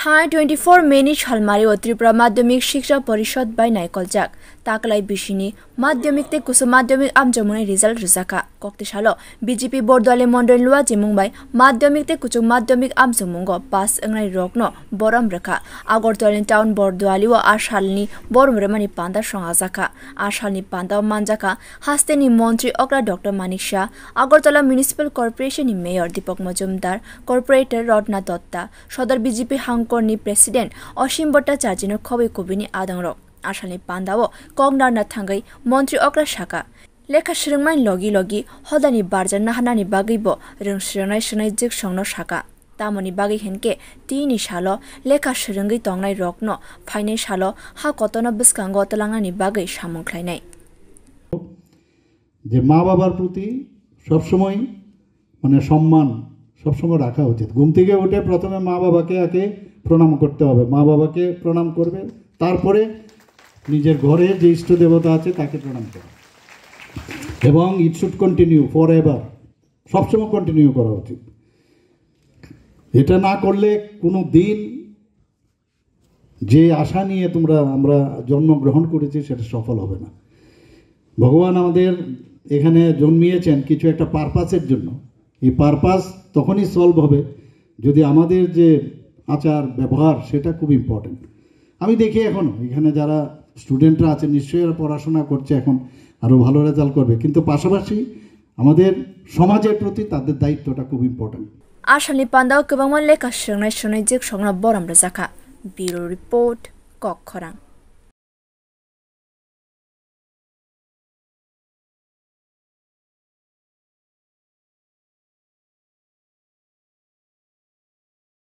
Thai 24 many छलमारी व त्रिपुरा माध्यमिक शिक्षा परिषद बाय नायकलजाक ताकलाई बिशिनी माध्यमिक ते कुसुम माध्यमिक आमजमुने रिजल्ट रिजाका कक्तिसालो बीजेपी बोर्डले मंडल लुआ जिमुंबाय माध्यमिक ते कुसुम माध्यमिक आमजमुंगो पास अंगनाय रकनो बरम रखा आगरतला टाउन बोर्डवाली व आशालनी बरम रेमानी पांदा संगाजाका आशालनी पांदा मानजाका हास्तेनी मंत्री Agra doctor Manik Shah Agartala municipal corporation नि मेयर दीपक मजुमदार कर्पोरेटर रत्ना दत्ता सदर बीजेपी हांगकरनि प्रेसिडेंट असीम भट्टाचार्यनो खबै कबिनी आदंग आशालनि पान्दावो कंगनार नाथांगै मंत्री अग्रा शाखा लेखा सिरंमाय लगी हदानि बारजा नाहानानि बागैबो रोंस्रंनाय सनाय जिक संनो शाखा तामनि बागै हेनके तिनि सालो लेखा सिरंगै तंनाय रकनो फाइनाय सालो हा कतनो बिस्कांगो तलांगानि बागै सामुंख्लायनाय যে মা বাবার প্রতি সবসময় মানে সম্মান সবসময় রাখা উচিত। ঘুম থেকে উঠে প্রথমে মা বাবাকে আগে প্রণাম করতে হবে, মা বাবাকে প্রণাম করবে, তারপরে নিজের ঘরে যে ইষ্ট দেবতা আছে তাকে প্রণাম করবে এবং it should continue for ever, সবসময় কন্টিনিউ করা উচিত। এটা না করলে কোনো দিন যে আশা নিয়ে আমরা জন্মগ্রহণ করেছি সেটা সফল হবে না। ভগবান আমাদের এখানে জন্মিয়েছেন কিছু একটা পারপাসের জন্য। এই পারপাস তখনই সলভ হবে যদি আমাদের যে আচার ব্যবহার সেটা খুব ইম্পর্টেন্ট। আমি দেখি এখন এখানে যারা স্টুডেন্টরা আছে নিশ্চয়ই এরা পড়াশোনা করছে, এখন আরও ভালো রেজাল্ট করবে, কিন্তু পাশাপাশি আমাদের সমাজের প্রতি তাদের দায়িত্বটা খুব ইম্পর্টেন্ট। आशालनि पान्दाव गोबां लेखा सिरंनाय सनाय जिक संनो बरम रजाका। Bureau report कक्खरां।